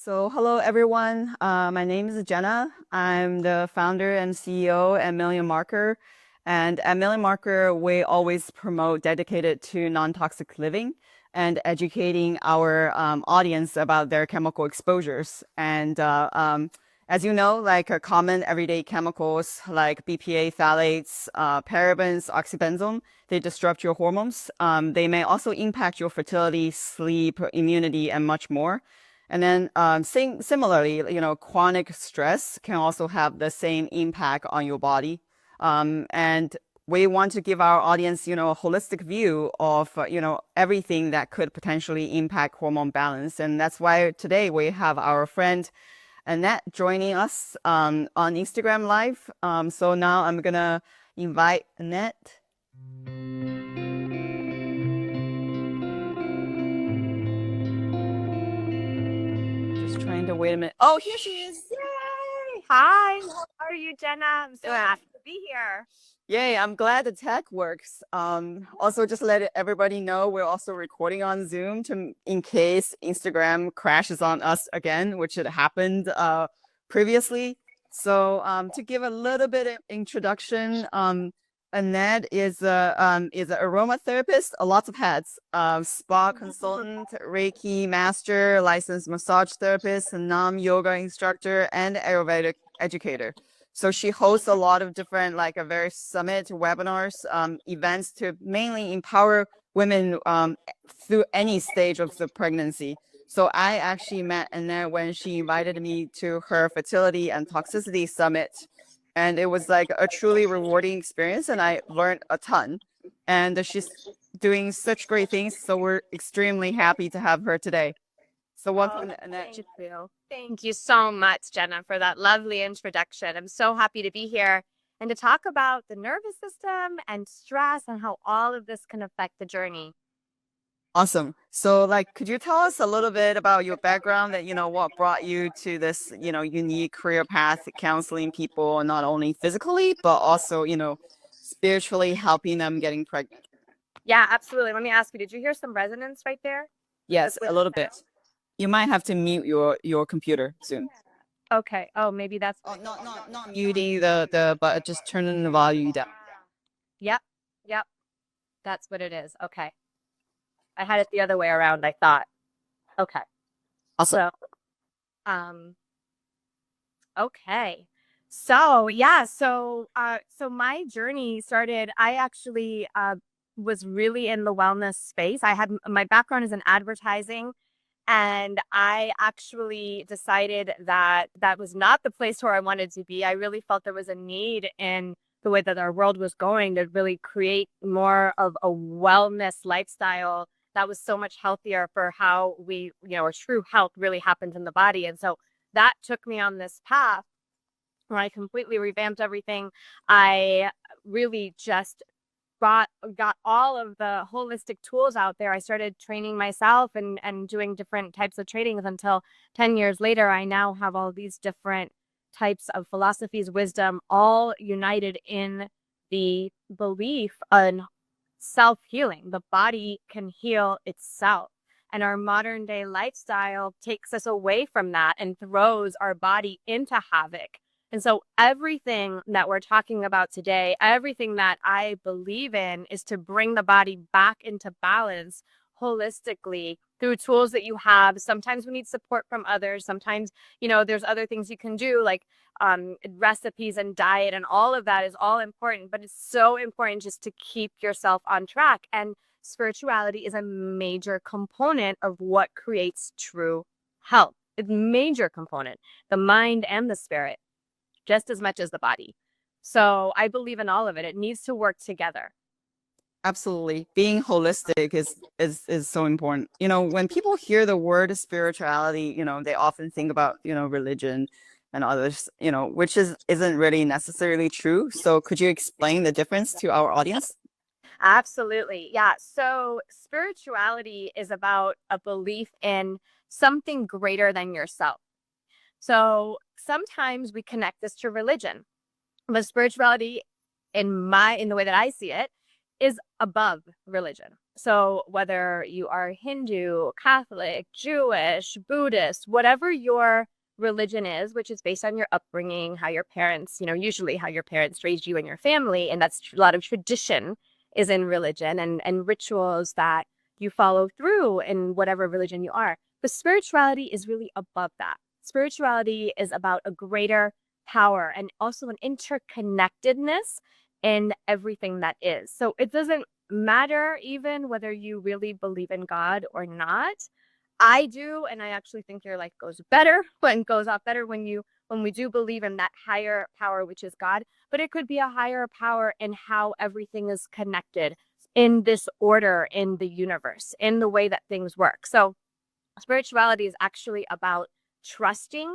So, hello everyone. My name is Jenna. I'm the founder and CEO at Million Marker. And at Million Marker, we always promote dedicated to non-toxic living and educating our audience about their chemical exposures. And as you know, like common everyday chemicals like BPA, phthalates, parabens, oxybenzone, they disrupt your hormones. They may also impact your fertility, sleep, immunity, and much more. And then similarly, chronic stress can also have the same impact on your body. And we want to give our audience, a holistic view of, everything that could potentially impact hormone balance. And that's why today we have our friend Annette joining us on Instagram Live. So now I'm gonna invite Annette. Just trying to wait a minute. Oh, here she is. Yay! Hi, how are you, Jenna? I'm so happy to be here. Yay, I'm glad the tech works. Also, just let everybody know we're also recording on Zoom in case Instagram crashes on us again, which had happened previously. So to give a little bit of introduction, Annette is an aromatherapist, lots of hats, spa consultant, Reiki master, licensed massage therapist, Nam yoga instructor, and Ayurvedic educator. So she hosts a lot of different, like a very summit webinars, events to mainly empower women through any stage of the pregnancy. So I actually met Annette when she invited me to her Fertility and Toxicity Summit. And it was like a truly rewarding experience, and I learned a ton. And she's doing such great things. So we're extremely happy to have her today. So welcome, Annette. Thank you. Thank you so much, Jenna, for that lovely introduction. I'm so happy to be here and to talk about the nervous system and stress and how all of this can affect the journey. Awesome. So, like, could you tell us a little bit about your background that, what brought you to this, unique career path, counseling people, not only physically, but also, spiritually helping them getting pregnant? Yeah, absolutely. Let me ask you, did you hear some resonance right there? Yes, That's a with little the bit. sound? You might have to mute your computer soon. Okay. Oh, maybe that's Oh, what it not muting but just turning the volume down. Yep. Yep. That's what it is. Okay. I had it the other way around, I thought. Okay. Awesome. So, um, okay. So yeah, so my journey started, I actually was really in the wellness space. My background is in advertising, and I actually decided that that was not the place where I wanted to be. I really felt there was a need in the way that our world was going to really create more of a wellness lifestyle that was so much healthier for how our true health really happens in the body. And so that took me on this path where I completely revamped everything. I really just got all of the holistic tools out there. I started training myself and doing different types of trainings until 10 years later, I now have all these different types of philosophies, wisdom, all united in the belief in self-healing. The body can heal itself. And our modern day lifestyle takes us away from that and throws our body into havoc. And so everything that we're talking about today, everything that I believe in is to bring the body back into balance holistically through tools that you have. Sometimes we need support from others. Sometimes, there's other things you can do like recipes and diet, and all of that is all important, but it's so important just to keep yourself on track. And spirituality is a major component of what creates true health. It's a major component, the mind and the spirit, just as much as the body. So I believe in all of it. It needs to work together. Absolutely. Being holistic is so important. When people hear the word spirituality, they often think about, religion and others, which isn't really necessarily true. So could you explain the difference to our audience? Absolutely. Yeah. So spirituality is about a belief in something greater than yourself. So sometimes we connect this to religion, but spirituality in the way that I see it is above religion. So whether you are Hindu, Catholic, Jewish, Buddhist, whatever your religion is, which is based on your upbringing, how your parents, usually how your parents raised you and your family, and that's a lot of tradition is in religion and rituals that you follow through in whatever religion you are. But spirituality is really above that. Spirituality is about a greater power and also an interconnectedness in everything that is. So it doesn't matter even whether you really believe in God or not. I do, and I actually think your life goes better when goes off better when we do believe in that higher power, which is God. But it could be a higher power in how everything is connected in this order in the universe, in the way that things work. So spirituality is actually about trusting.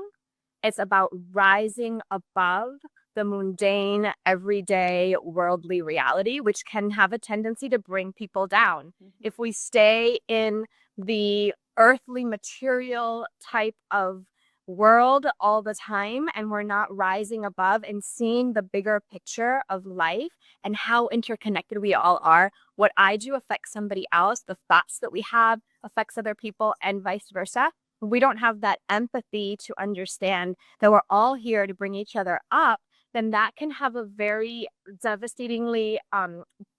It's about rising above the mundane, everyday, worldly reality, which can have a tendency to bring people down. If we stay in the earthly material type of world all the time and we're not rising above and seeing the bigger picture of life and how interconnected we all are, what I do affects somebody else, the thoughts that we have affects other people, and vice versa. We don't have that empathy to understand that we're all here to bring each other up, then that can have a very devastatingly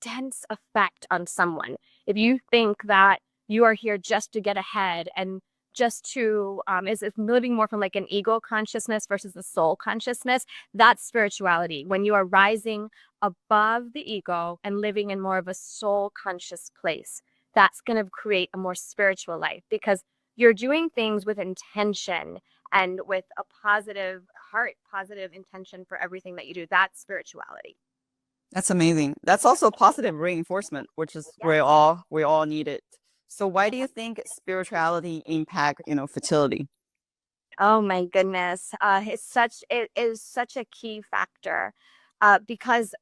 dense effect on someone. If you think that you are here just to get ahead and just to is living more from like an ego consciousness versus a soul consciousness, that's spirituality. When you are rising above the ego and living in more of a soul conscious place, that's going to create a more spiritual life because you're doing things with intention and with a positive heart, positive intention for everything that you do. That's spirituality. That's amazing. That's also positive reinforcement, which is Yeah. we all need it. So why do you think spirituality impact, fertility? Oh my goodness. It is such a key factor because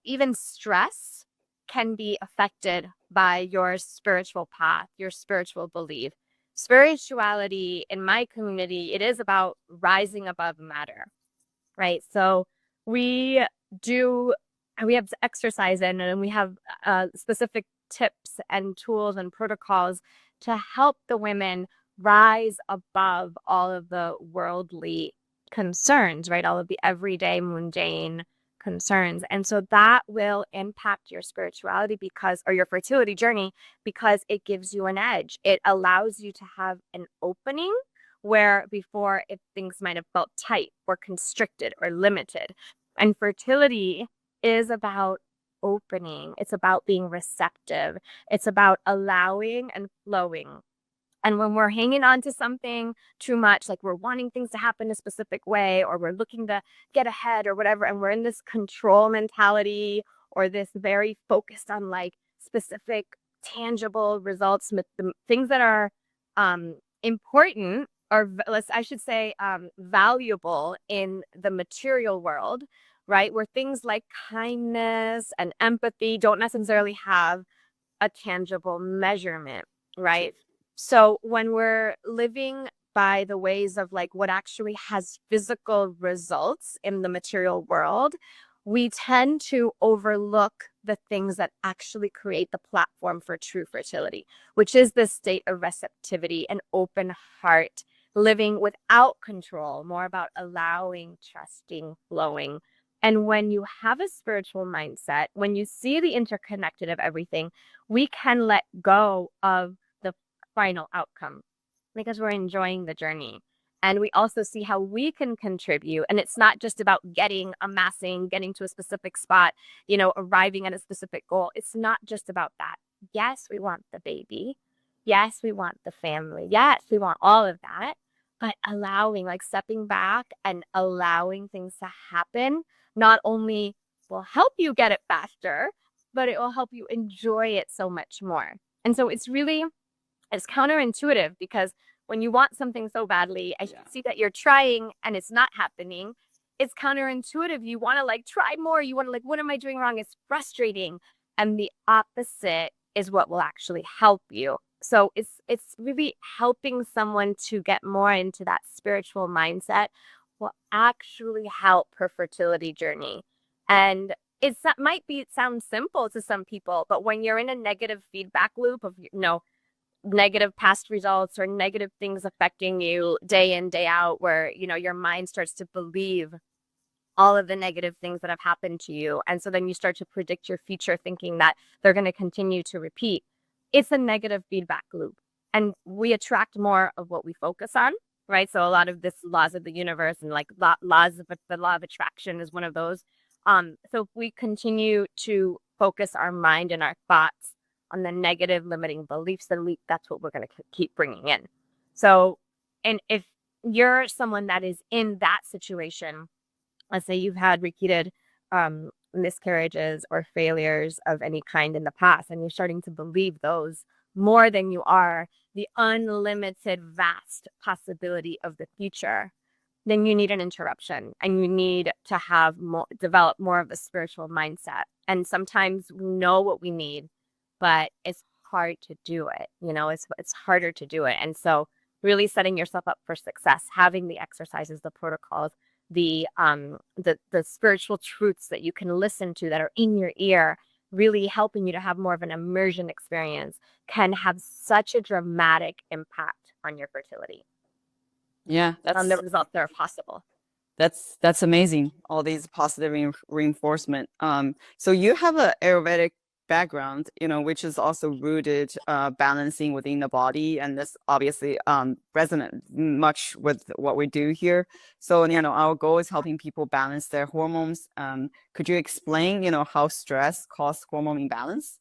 even stress can be affected by your spiritual path, your spiritual belief. Spirituality in my community, it is about rising above matter, right? So we do, we have exercise in and we have specific tips and tools and protocols to help the women rise above all of the worldly concerns, right? All of the everyday mundane concerns. And so that will impact your spirituality or your fertility journey because it gives you an edge. It allows you to have an opening where before if things might have felt tight or constricted or limited. And fertility is about opening. It's about being receptive. It's about allowing and flowing. And when we're hanging on to something too much, like we're wanting things to happen a specific way, or we're looking to get ahead or whatever, and we're in this control mentality or this very focused on like specific tangible results, the things that are important or I should say valuable in the material world, right? Where things like kindness and empathy don't necessarily have a tangible measurement, right? So when we're living by the ways of like what actually has physical results in the material world, we tend to overlook the things that actually create the platform for true fertility, which is this state of receptivity, an open heart, living without control, more about allowing, trusting, flowing. And when you have a spiritual mindset, when you see the interconnected of everything, we can let go of the final outcome because we're enjoying the journey. And we also see how we can contribute. And it's not just about amassing, getting to a specific spot, arriving at a specific goal. It's not just about that. Yes, we want the baby. Yes, we want the family. Yes, we want all of that. But allowing, like stepping back and allowing things to happen, not only will help you get it faster, but it will help you enjoy it so much more. And so it's counterintuitive because when you want something so badly, I see that you're trying and it's not happening. It's counterintuitive. You want to like try more. You want to like, what am I doing wrong? It's frustrating. And the opposite is what will actually help you. So it's really helping someone to get more into that spiritual mindset will actually help her fertility journey. And it sounds simple to some people, but when you're in a negative feedback loop of, negative past results or negative things affecting you day in, day out, where, your mind starts to believe all of the negative things that have happened to you. And so then you start to predict your future thinking that they're going to continue to repeat. It's a negative feedback loop. And we attract more of what we focus on, right? So a lot of this laws of the universe and like laws of the law of attraction is one of those. So if we continue to focus our mind and our thoughts on the negative limiting beliefs, then that's what we're going to keep bringing in. So, and if you're someone that is in that situation, let's say you've had repeated miscarriages or failures of any kind in the past, and you're starting to believe those more than you are the unlimited, vast possibility of the future, then you need an interruption and you need to develop more of a spiritual mindset. And sometimes we know what we need, but it's hard to do it. It's harder to do it. And so really setting yourself up for success, having the exercises, the protocols, the spiritual truths that you can listen to that are in your ear, really helping you to have more of an immersion experience, can have such a dramatic impact on your fertility. Yeah, On the results that are possible. That's amazing. All these positive reinforcement. So you have an Ayurvedic background, which is also rooted balancing within the body, and this obviously resonant much with what we do here. So our goal is helping people balance their hormones. Could you explain how stress causes hormone imbalance?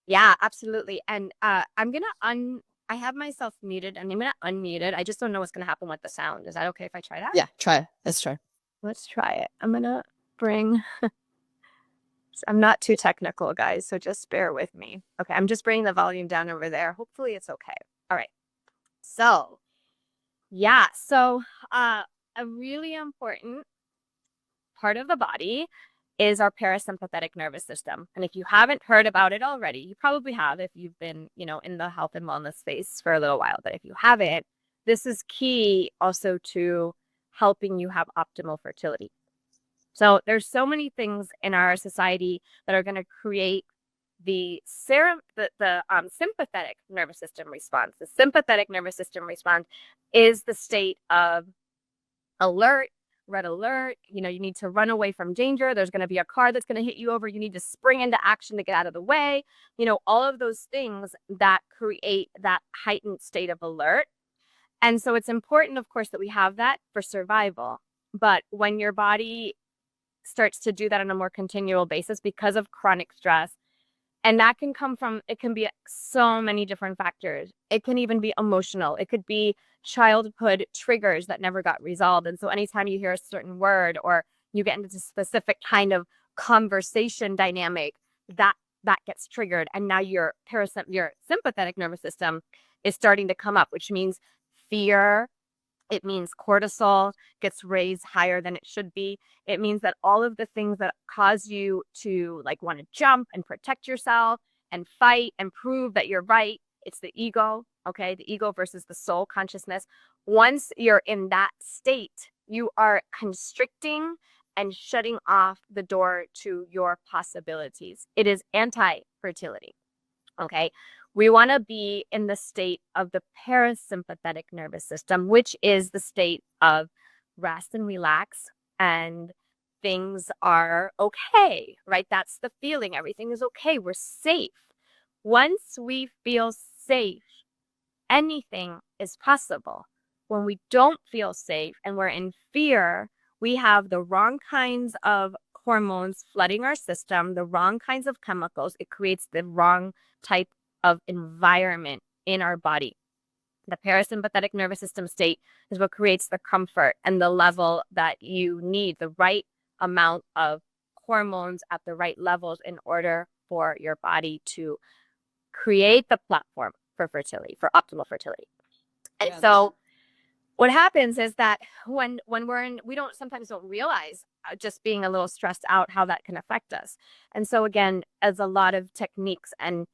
Yeah, absolutely. And I'm gonna I have myself muted and I'm gonna unmute it. I just don't know what's gonna happen with the sound. Is that okay if I try that? Yeah, try it. Let's try. Let's try it. I'm gonna bring I'm not too technical, guys, so just bear with me. Okay, I'm just bringing the volume down over there. Hopefully it's okay. All right. So, yeah, a really important part of the body is our parasympathetic nervous system. And if you haven't heard about it already, you probably have if you've been, in the health and wellness space for a little while. But if you haven't, this is key also to helping you have optimal fertility. So there's so many things in our society that are going to create the sympathetic nervous system response. The sympathetic nervous system response is the state of alert, red alert. You need to run away from danger. There's going to be a car that's going to hit you over. You need to spring into action to get out of the way. All of those things that create that heightened state of alert. And so it's important, of course, that we have that for survival. But when your body starts to do that on a more continual basis because of chronic stress, and that can it can be so many different factors. It can even be emotional. It could be childhood triggers that never got resolved. And so anytime you hear a certain word or you get into a specific kind of conversation dynamic, that gets triggered. And now your sympathetic nervous system is starting to come up, which means fear. It means cortisol gets raised higher than it should be. It means that all of the things that cause you to want to jump and protect yourself and fight and prove that you're right, it's the ego, okay? The ego versus the soul consciousness. Once you're in that state, you are constricting and shutting off the door to your possibilities. It is anti-fertility, okay? We want to be in the state of the parasympathetic nervous system, which is the state of rest and relax, and things are okay, right? That's the feeling. Everything is okay. We're safe. Once we feel safe, anything is possible. When we don't feel safe and we're in fear, we have the wrong kinds of hormones flooding our system, the wrong kinds of chemicals. It creates the wrong type of environment in our body. The parasympathetic nervous system state is what creates the comfort and the level that you need, the right amount of hormones at the right levels in order for your body to create the platform for fertility, for optimal fertility. And so what happens is that when we sometimes don't realize just being a little stressed out, how that can affect us. And so again, as a lot of techniques and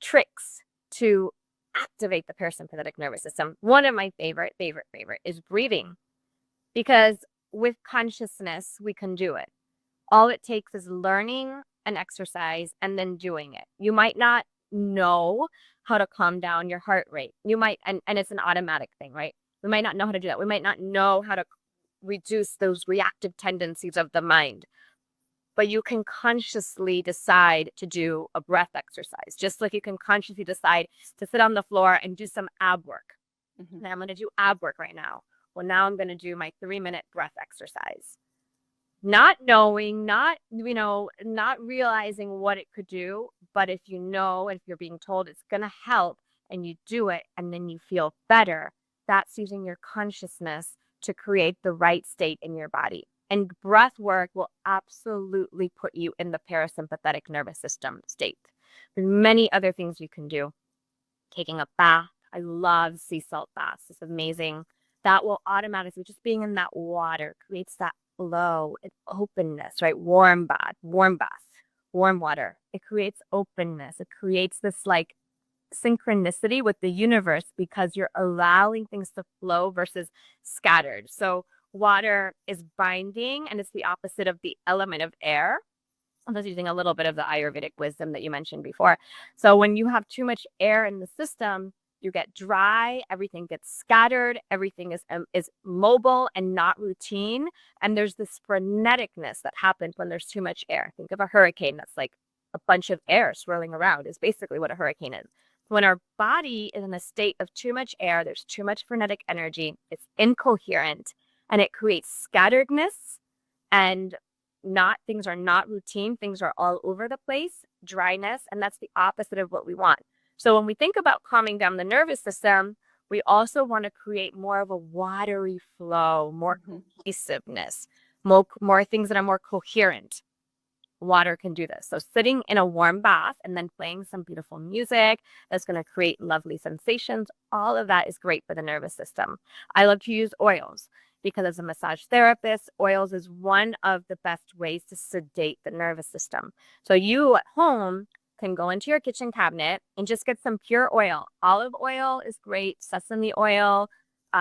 tricks to activate the parasympathetic nervous system. One of my favorite is breathing, because with consciousness, we can do it. All it takes is learning an exercise and then doing it. You might not know how to calm down your heart rate. You might, and it's an automatic thing, right? We might not know how to do that. We might not know how to reduce those reactive tendencies of the mind, but you can consciously decide to do a breath exercise, just like you can consciously decide to sit on the floor and do some ab work. Mhm. And I'm going to do ab work right now. Well, now I'm going to do my 3-minute breath exercise. Not knowing, not realizing what it could do. But if you know, if you're being told it's going to help and you do it and then you feel better, that's using your consciousness to create the right state in your body. And breath work will absolutely put you in the parasympathetic nervous system state. There's many other things you can do. Taking a bath. I love sea salt baths. It's amazing. That will automatically, just being in that water creates that flow and openness, right? Warm bath, warm water. It creates openness. It creates this like synchronicity with the universe because you're allowing things to flow versus scattered. So water is binding and it's the opposite of the element of air. I'm just using a little bit of the Ayurvedic wisdom that you mentioned before. So when you have too much air in the system, you get dry, everything gets scattered, everything is mobile and not routine. And there's this freneticness that happens when there's too much air. Think of a hurricane that's like a bunch of air swirling around, is basically what a hurricane is. When our body is in a state of too much air, there's too much frenetic energy, it's incoherent, and it creates scatteredness and not things are not routine, things are all over the place, dryness, and that's the opposite of what we want. So when we think about calming down the nervous system, we also want to create more of a watery flow, more Mhm. cohesiveness, more things that are more coherent. Water can do this. So sitting in a warm bath and then playing some beautiful music that's going to create lovely sensations, all of that is great for the nervous system. I love to use oils because as a massage therapist, oils is one of the best ways to sedate the nervous system. So you at home can go into your kitchen cabinet and just get some pure oil. Olive oil is great, sesame oil,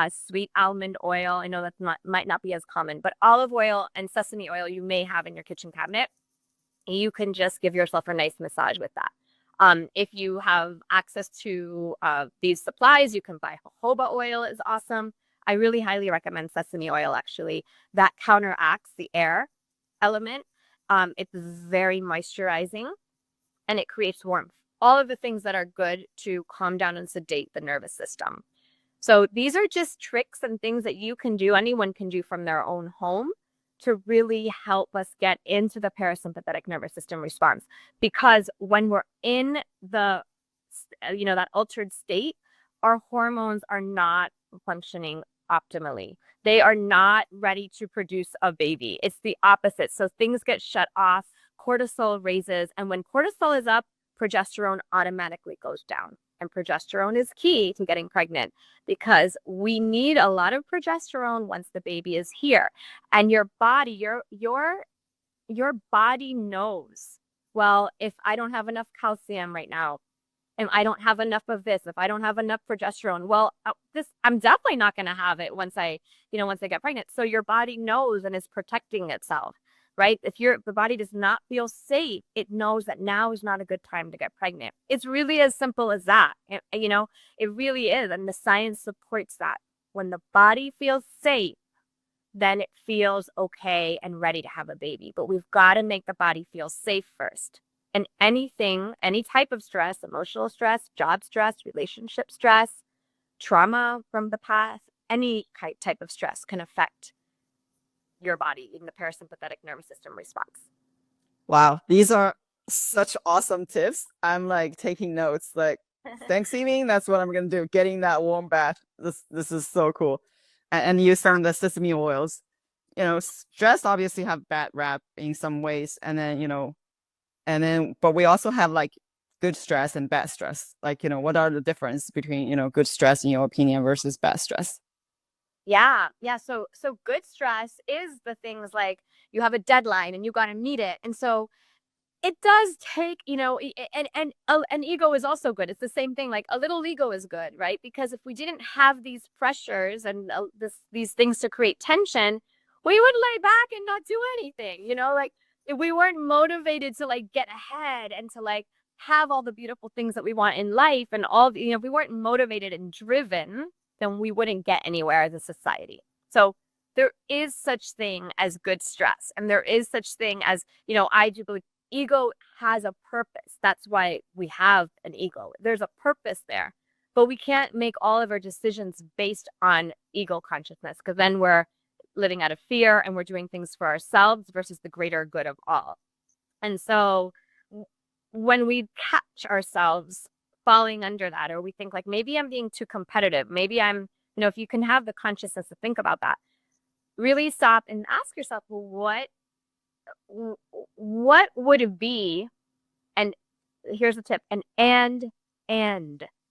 sweet almond oil. I know that might not be as common, but olive oil and sesame oil you may have in your kitchen cabinet. You can just give yourself a nice massage with that. If you have access to these supplies, you can buy jojoba oil is awesome. I really highly recommend sesame oil, actually. That counteracts the air element. It's very moisturizing and it creates warmth. All of the things that are good to calm down and sedate the nervous system. So these are just tricks and things that you can do, anyone can do from their own home to really help us get into the parasympathetic nervous system response. Because when we're in the, that altered state, our hormones are not functioning optimally. They are not ready to produce a baby. It's the opposite. So things get shut off, cortisol raises, and when cortisol is up, progesterone automatically goes down. And progesterone is key to getting pregnant because we need a lot of progesterone once the baby is here. And your body, your body knows, well, if I don't have enough calcium right now, and I don't have enough of this, if I don't have enough progesterone, well, I'm definitely not going to have it once I get pregnant. So your body knows and is protecting itself, right? If the body does not feel safe, it knows that now is not a good time to get pregnant. It's really as simple as that. It really is. And the science supports that. When the body feels safe, then it feels okay and ready to have a baby. But we've got to make the body feel safe first. And anything, any type of stress, emotional stress, job stress, relationship stress, trauma from the past, any type of stress can affect your body in the parasympathetic nervous system response. Wow, these are such awesome tips. I'm like taking notes. Like Thanksgiving, that's what I'm gonna do. Getting that warm bath. This is so cool. And use some of the sesame oils. Stress obviously have bad rap in some ways, but we also have like good stress and bad stress. Like, what are the difference between, good stress in your opinion versus bad stress? Yeah. So good stress is the things like you have a deadline and you got to meet it. And so it does take, and ego is also good. It's the same thing. Like a little ego is good, right? Because if we didn't have these pressures and these things to create tension, we would lay back and not do anything. Like if we weren't motivated to like get ahead and to like have all the beautiful things that we want in life and all, if we weren't motivated and driven, then we wouldn't get anywhere as a society. So there is such thing as good stress, and there is such thing as, I do believe ego has a purpose. That's why we have an ego. There's a purpose there, but we can't make all of our decisions based on ego consciousness, because then we're living out of fear and we're doing things for ourselves versus the greater good of all. And so when we catch ourselves falling under that, or we think like, maybe I'm being too competitive, maybe I'm, if you can have the consciousness to think about that, really stop and ask yourself, well, what would it be? And here's a tip, an and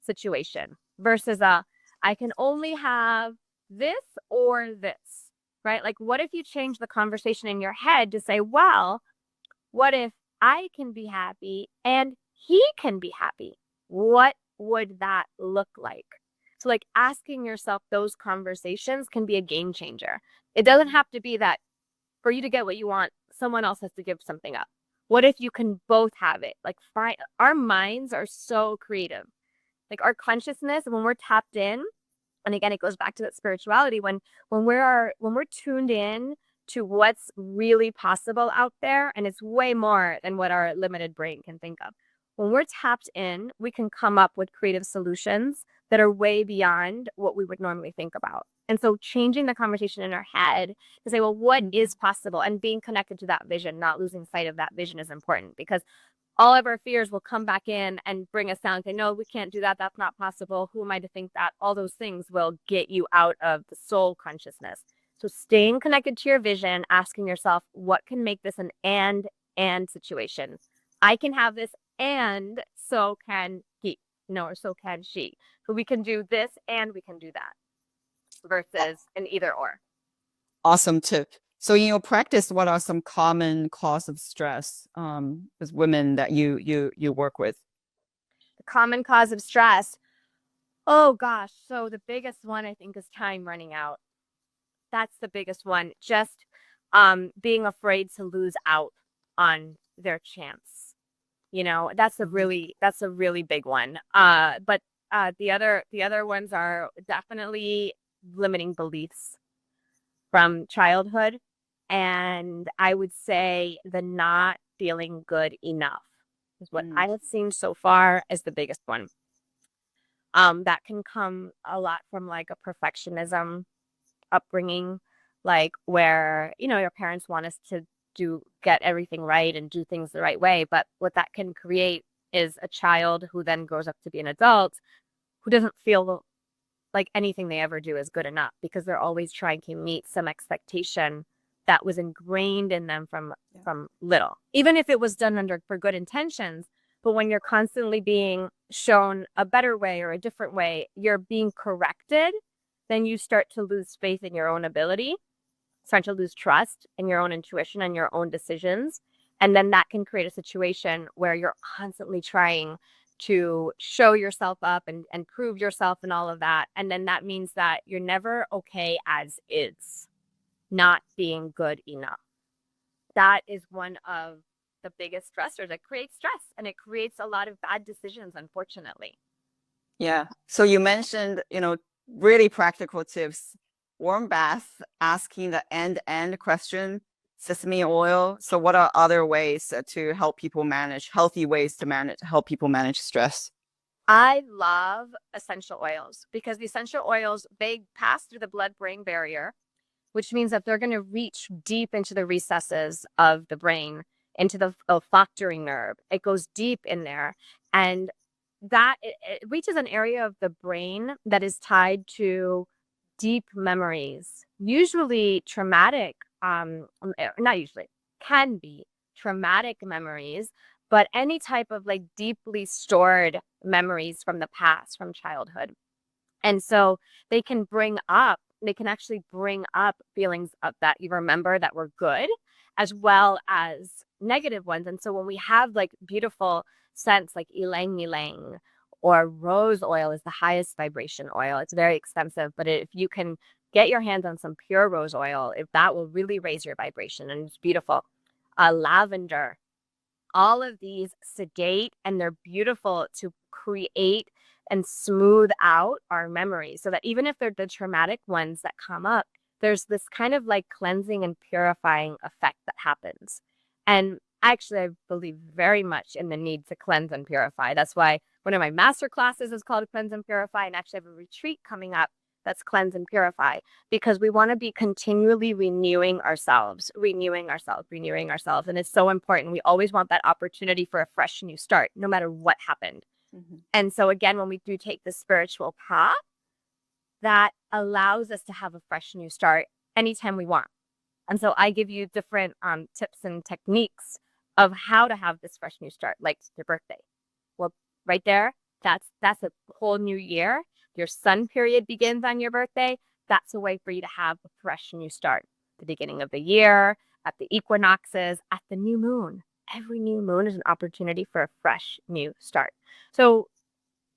situation versus I can only have this or this, right? Like, what if you change the conversation in your head to say, well, what if I can be happy and he can be happy? What would that look like? So like asking yourself those conversations can be a game changer. It doesn't have to be that for you to get what you want, someone else has to give something up. What if you can both have it? Like, our minds are so creative. Like our consciousness, when we're tapped in, and again, it goes back to that spirituality, when we're tuned in to what's really possible out there, and it's way more than what our limited brain can think of. When we're tapped in, we can come up with creative solutions that are way beyond what we would normally think about. And so changing the conversation in our head to say, well, what is possible? And being connected to that vision, not losing sight of that vision, is important, because all of our fears will come back in and bring us down and say, no, we can't do that. That's not possible. Who am I to think that? All those things will get you out of the soul consciousness. So staying connected to your vision, asking yourself, what can make this an and situation? I can have this, and so can he, or so can she. So we can do this and we can do that versus an either or. Awesome tip. So in your practice, what are some common cause of stress with women that you work with? The common cause of stress. Oh gosh. So the biggest one, I think, is time running out. That's the biggest one. Just being afraid to lose out on their chance. That's a really big one. But the other ones are definitely limiting beliefs from childhood. And I would say the not feeling good enough is what I have seen so far as the biggest one. That can come a lot from like a perfectionism upbringing, like where, your parents want us to get everything right and do things the right way. But what that can create is a child who then grows up to be an adult who doesn't feel like anything they ever do is good enough, because they're always trying to meet some expectation that was ingrained in them from little, even if it was done for good intentions. But when you're constantly being shown a better way or a different way, you're being corrected, then you start to lose faith in your own ability, start to lose trust in your own intuition and your own decisions. And then that can create a situation where you're constantly trying to show yourself up and prove yourself and all of that. And then that means that you're never okay as is, not being good enough. That is one of the biggest stressors. It creates stress, and it creates a lot of bad decisions, unfortunately. Yeah. So you mentioned, really practical tips, warm bath, asking the end question, sesame oil. So what are other ways to help people healthy ways to help people manage stress? I love essential oils, because the essential oils, they pass through the blood-brain barrier, which means that they're going to reach deep into the recesses of the brain, into the olfactory nerve. It goes deep in there. And that it reaches an area of the brain that is tied to deep memories, usually traumatic, not usually, can be traumatic memories, but any type of like deeply stored memories from the past, from childhood. And so they can actually bring up feelings of that you remember that were good, as well as negative ones. And so when we have like beautiful scents like ylang ylang, or rose oil is the highest vibration oil. It's very expensive, but if you can get your hands on some pure rose oil, if that will really raise your vibration, and it's beautiful. lavender. All of these sedate, and they're beautiful to create and smooth out our memories so that even if they're the traumatic ones that come up, there's this kind of like cleansing and purifying effect that happens. And actually, I believe very much in the need to cleanse and purify. That's why one of my master classes is called Cleanse and Purify, and actually I have a retreat coming up that's Cleanse and Purify, because we want to be continually renewing ourselves, renewing ourselves, renewing ourselves. And it's so important. We always want that opportunity for a fresh new start, no matter what happened. Mhm. And so again, when we do take the spiritual path, that allows us to have a fresh new start anytime we want. And so I give you different tips and techniques of how to have this fresh new start, like your birthday. Well, right there, that's a whole new year. Your sun period begins on your birthday. That's a way for you to have a fresh new start. The beginning of the year, at the equinoxes, at the new moon. Every new moon is an opportunity for a fresh new start. So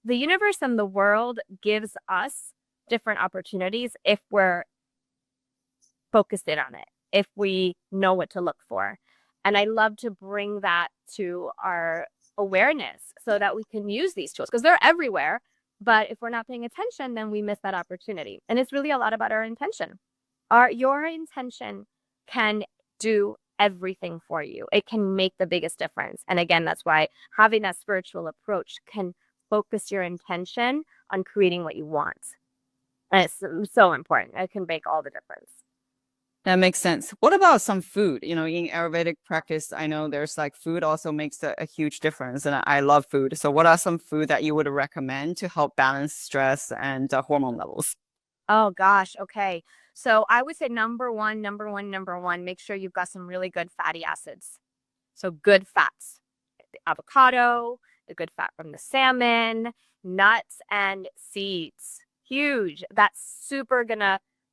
the universe and the world gives us different opportunities if we're focused in on it, if we know what to look for. And I love to bring that to our awareness so that we can use these tools because they're everywhere. But if we're not paying attention, then we miss that opportunity. And it's really a lot about our intention. Your intention can do everything for you. It can make the biggest difference. And again, that's why having that spiritual approach can focus your intention on creating what you want. And it's so important. It can make all the difference. That makes sense. What about some food? In Ayurvedic practice, I know there's like food also makes a huge difference, and I love food. So, what are some food that you would recommend to help balance stress and hormone levels? Oh gosh. Okay. So I would say number one, make sure you've got some really good fatty acids. So good fats, the avocado, the good fat from the salmon, nuts and seeds. Huge. That's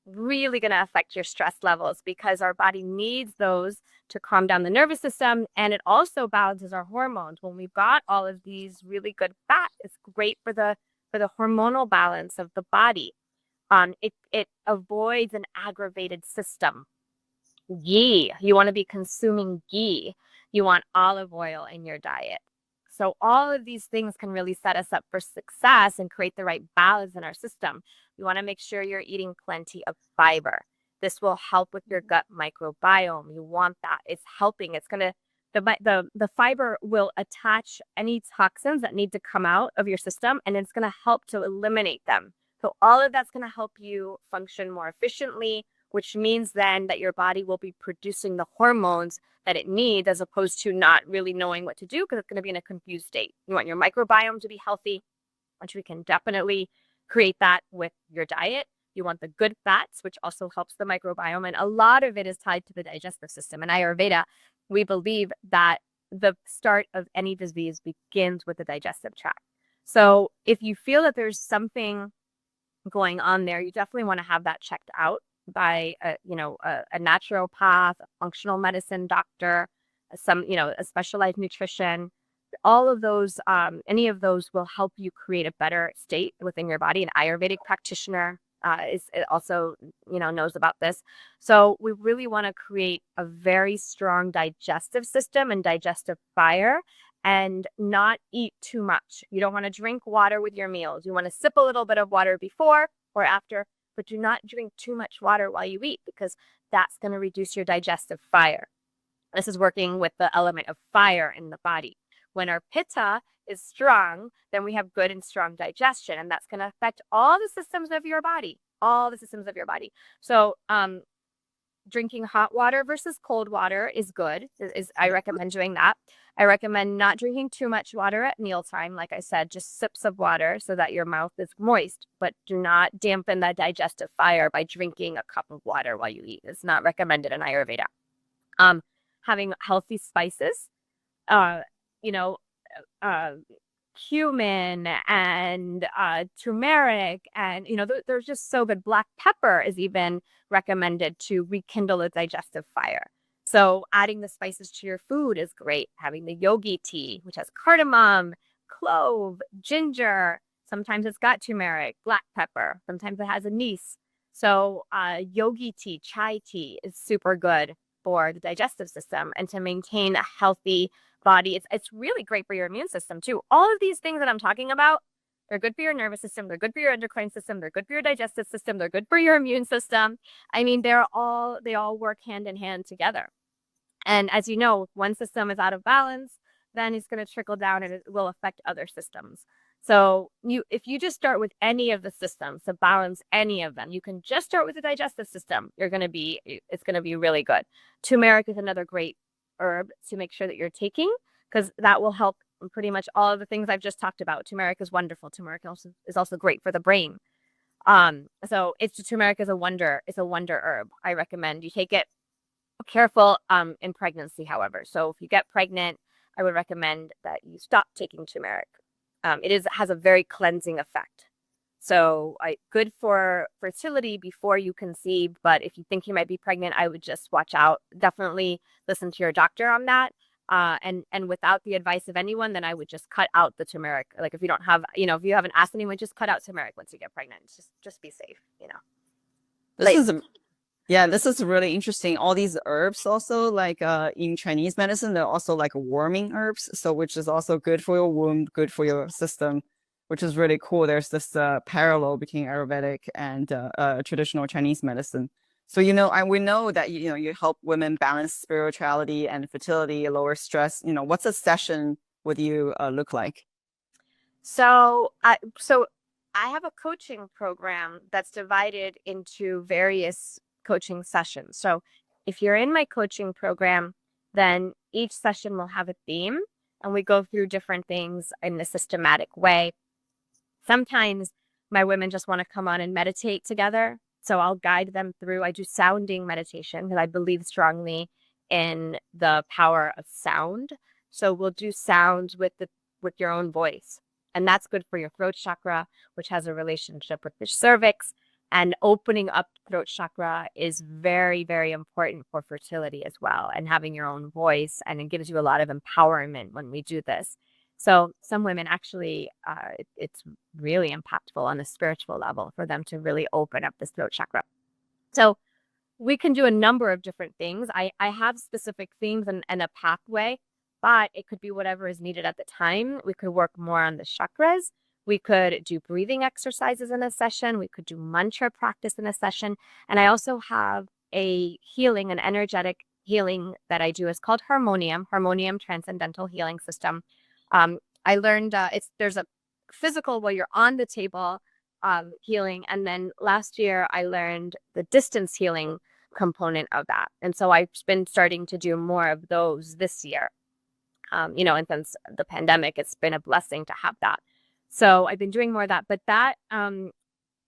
really gonna affect your stress levels because our body needs those to calm down the nervous system, and it also balances our hormones. When we've got all of these really good fat, it's great for the hormonal balance of the body. It avoids an aggravated system. Ghee, you want to be consuming ghee. You want olive oil in your diet. So all of these things can really set us up for success and create the right balance in our system. You want to make sure you're eating plenty of fiber. This will help with your gut microbiome. You want that. It's helping. It's going to the fiber will attach any toxins that need to come out of your system, and it's going to help to eliminate them. So all of that's going to help you function more efficiently, which means then that your body will be producing the hormones that it needs as opposed to not really knowing what to do because it's going to be in a confused state. You want your microbiome to be healthy, which we can definitely create that with your diet. You want the good fats, which also helps the microbiome. And a lot of it is tied to the digestive system. In Ayurveda, we believe that the start of any disease begins with the digestive tract. So if you feel that there's something going on there, you definitely want to have that checked out by a naturopath, a functional medicine doctor, a specialized nutrition. All of those, any of those will help you create a better state within your body. An Ayurvedic practitioner is also, knows about this. So we really want to create a very strong digestive system and digestive fire and not eat too much. You don't want to drink water with your meals. You want to sip a little bit of water before or after, but do not drink too much water while you eat because that's going to reduce your digestive fire. This is working with the element of fire in the body. When our pitta is strong, then we have good and strong digestion, and that's going to affect all the systems of your body, all the systems of your body. So, drinking hot water versus cold water is good. I recommend doing that. I recommend not drinking too much water at mealtime. Like I said, just sips of water so that your mouth is moist, but do not dampen that digestive fire by drinking a cup of water while you eat. It's not recommended in Ayurveda. Having healthy spices, uh, you know, uh, cumin and turmeric, and they're just so good. Black pepper is even recommended to rekindle a digestive fire. So adding the spices to your food is great. Having the yogi tea, which has cardamom, clove, ginger. Sometimes it's got turmeric, black pepper. Sometimes it has anise. So yogi tea, chai tea is super good. for the digestive system and to maintain a healthy body. It's really great for your immune system too. All of these things that I'm talking about, they're good for your nervous system, they're good for your endocrine system, they're good for your digestive system, they're good for your immune system. I mean, they all work hand in hand together. And as you know, one system is out of balance, then it's going to trickle down and it will affect other systems. So if you just start with any of the systems to balance any of them, you can just start with the digestive system. It's going to be really good. Turmeric is another great herb to make sure that you're taking, because that will help pretty much all of the things I've just talked about. Turmeric is wonderful. Turmeric is also great for the brain. So turmeric is a wonder. It's a wonder herb. I recommend you take it. Careful in pregnancy, however. So if you get pregnant, I would recommend that you stop taking turmeric. It has a very cleansing effect. So good for fertility before you conceive, but if you think you might be pregnant, I would just watch out. Definitely listen to your doctor on that. And without the advice of anyone, then I would just cut out the turmeric. Like if you don't have, if you haven't asked anyone, just cut out turmeric once you get pregnant. Just be safe, This is really interesting. All these herbs also, like in Chinese medicine, they're also like warming herbs, so which is also good for your womb, good for your system, which is really cool. There's this parallel between Ayurvedic and traditional Chinese medicine. So we know that you help women balance spirituality and fertility, lower stress. What's a session with you look like? So I have a coaching program that's divided into various coaching sessions. So if you're in my coaching program, then each session will have a theme and we go through different things in a systematic way. Sometimes my women just want to come on and meditate together. So I'll guide them through. I do sounding meditation because I believe strongly in the power of sound. So we'll do sounds with your own voice. And that's good for your throat chakra, which has a relationship with the cervix. And opening up throat chakra is very, very important for fertility as well. And having your own voice, and it gives you a lot of empowerment when we do this. So some women actually, it's really impactful on a spiritual level for them to really open up this throat chakra. So we can do a number of different things. I have specific themes and a pathway, but it could be whatever is needed at the time. We could work more on the chakras. We could do breathing exercises in a session. We could do mantra practice in a session. And I also have an energetic healing that I do. It's called Harmonium Transcendental Healing System. I learned there's a physical where you're on the table healing. And then last year I learned the distance healing component of that. And so I've been starting to do more of those this year. And since the pandemic, it's been a blessing to have that. So I've been doing more of that, but that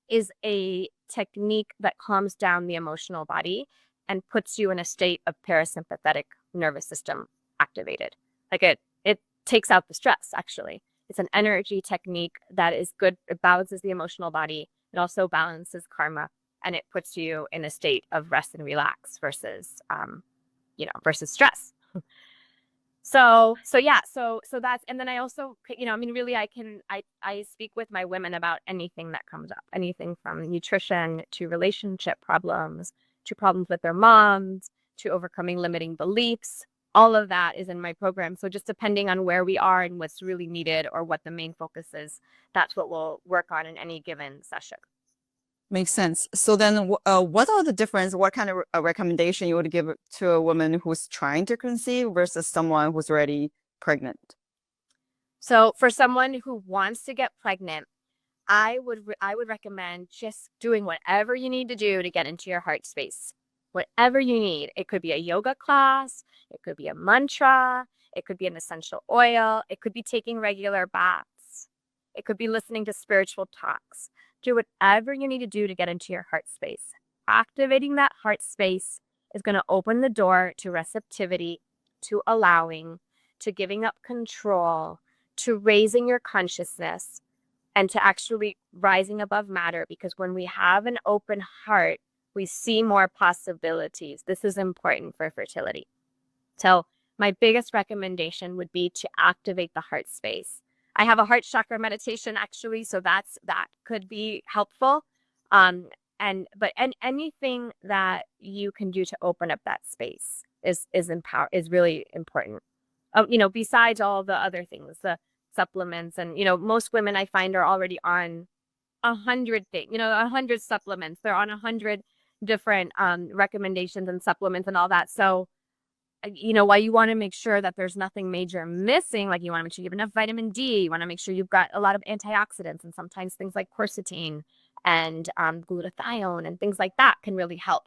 is a technique that calms down the emotional body and puts you in a state of parasympathetic nervous system activated. Like it takes out the stress, actually. It's an energy technique that is good. It balances the emotional body. It also balances karma, and it puts you in a state of rest and relax versus stress. So that's, and then I also, really I speak with my women about anything that comes up, anything from nutrition to relationship problems, to problems with their moms, to overcoming limiting beliefs. All of that is in my program. So just depending on where we are and what's really needed or what the main focus is, that's what we'll work on in any given session. Makes sense. So then what are the difference? What kind of recommendation you would give to a woman who's trying to conceive versus someone who's already pregnant? So for someone who wants to get pregnant, I would recommend just doing whatever you need to do to get into your heart space. Whatever you need. It could be a yoga class. It could be a mantra. It could be an essential oil. It could be taking regular baths. It could be listening to spiritual talks. Do whatever you need to do to get into your heart space. Activating that heart space is going to open the door to receptivity, to allowing, to giving up control, to raising your consciousness, and to actually rising above matter. Because when we have an open heart, we see more possibilities. This is important for fertility. So my biggest recommendation would be to activate the heart space. I have a heart chakra meditation actually, so that could be helpful. And and anything that you can do to open up that space is really important. Besides all the other things, the supplements, and most women I find are already on 100 things, 100 supplements. They're on 100 different recommendations and supplements and all that. So, while you want to make sure that there's nothing major missing, like you want to make sure you have enough vitamin D, you want to make sure you've got a lot of antioxidants, and sometimes things like quercetin and glutathione and things like that can really help.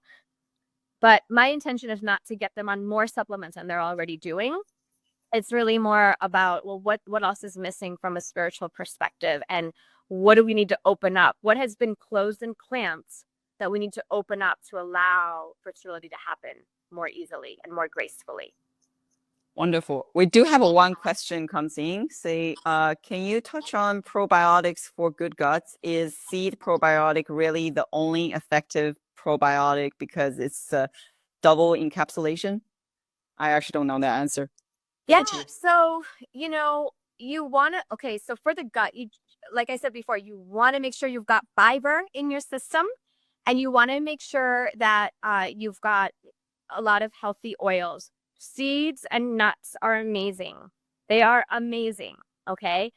But my intention is not to get them on more supplements than they're already doing. It's really more about, well, what else is missing from a spiritual perspective, and what do we need to open up? What has been closed and clamped that we need to open up to allow fertility to happen more easily and more gracefully? Wonderful. We do have one question comes in. Say, can you touch on probiotics for good guts? Is seed probiotic really the only effective probiotic because it's double encapsulation? I actually don't know that answer. Yeah. So, you want to, okay, so for the gut, like I said before, you want to make sure you've got fiber in your system, and you want to make sure that you've got a lot of healthy oils. Seeds and nuts are amazing. They are amazing. Okay.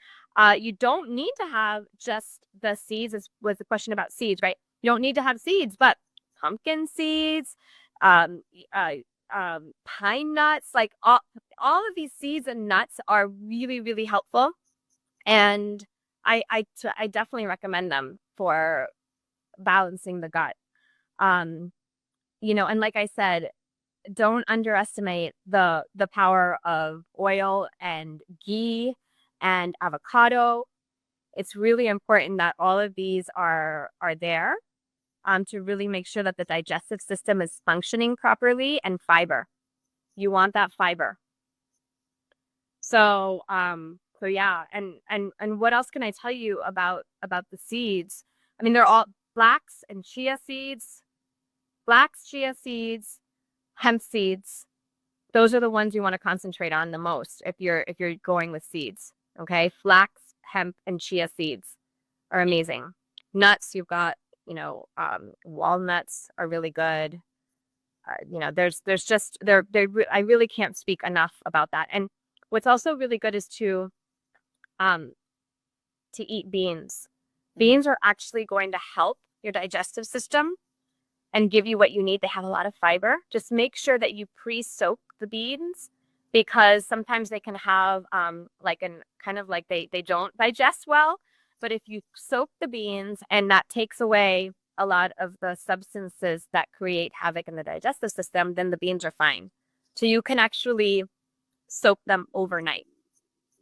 You don't need to have just the seeds, was the question about seeds, right? You don't need to have seeds, but pumpkin seeds, um, pine nuts, like all of these seeds and nuts are really, really helpful. And I definitely recommend them for balancing the gut. And like I said, don't underestimate the power of oil and ghee and avocado. It's really important that all of these are there to really make sure that the digestive system is functioning properly, and fiber. You want that fiber. So yeah, and what else can I tell you about the seeds? I mean, they're all flax and chia seeds, hemp seeds. Those are the ones you want to concentrate on the most if you're going with seeds. Okay, flax, hemp, and chia seeds are amazing. Nuts, you've got walnuts are really good. There's just I really can't speak enough about that. And what's also really good is to eat beans. Beans are actually going to help your digestive system and give you what you need. They have a lot of fiber. Just make sure that you pre-soak the beans, because sometimes they can have they don't digest well. But if you soak the beans, and that takes away a lot of the substances that create havoc in the digestive system, then the beans are fine. So you can actually soak them overnight.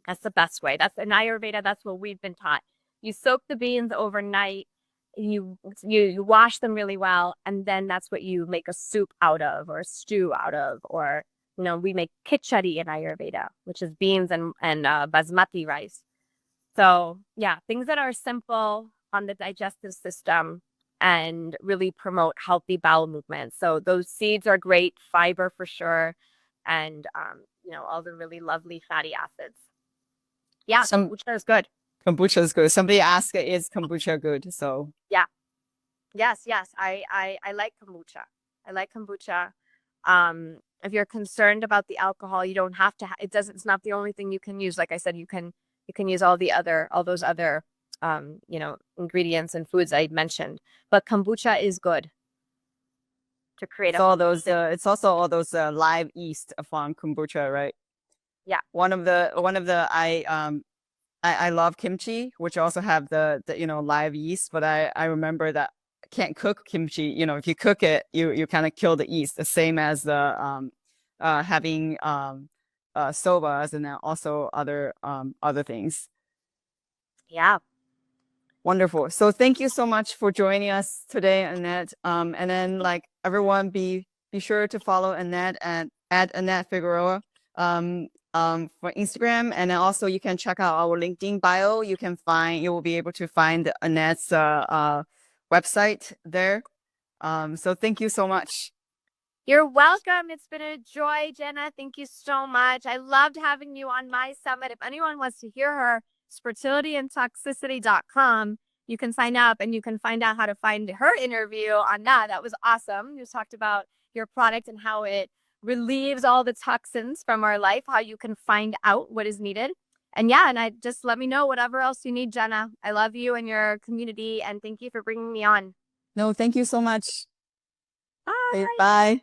That's the best way. That's in Ayurveda. That's what we've been taught. You soak the beans overnight, you wash them really well, and then that's what you make a soup out of, or a stew out of, or we make khichdi in Ayurveda, which is beans and basmati rice. So yeah, things that are simple on the digestive system and really promote healthy bowel movements. So those seeds are great, fiber for sure, and all the really lovely fatty acids. Yeah, kombucha is good. Kombucha is good. Somebody asked, is kombucha good? So yeah, yes, I like kombucha. I like kombucha. If you're concerned about the alcohol, you don't have to. It's not the only thing you can use. Like I said, you can use all those other ingredients and foods I mentioned. But kombucha is good to create it's all those. It's also all those live yeast from kombucha, right? Yeah. One of the I love kimchi, which also have the live yeast, but I remember that I can't cook kimchi. If you cook it, you kind of kill the yeast, the same as the having sobas, and then also other things. Yeah. Wonderful. So thank you so much for joining us today, Annette. And then everyone be sure to follow Annette at Annette Figueredo for Instagram, and then also you can check out our LinkedIn bio. You will be able to find Annette's website there. So thank you so much. You're welcome. It's been a joy, Jenna. Thank you so much. I loved having you on my summit. If anyone wants to hear her, it's fertilityandtoxicity.com. you can sign up and you can find out how to find her interview on that. That was awesome. You just talked about your product and how it relieves all the toxins from our life, how you can find out what is needed. And yeah, and I just let me know whatever else you need, Jenna. I love you and your community, and thank you for bringing me on. No, thank you so much. Bye. Bye.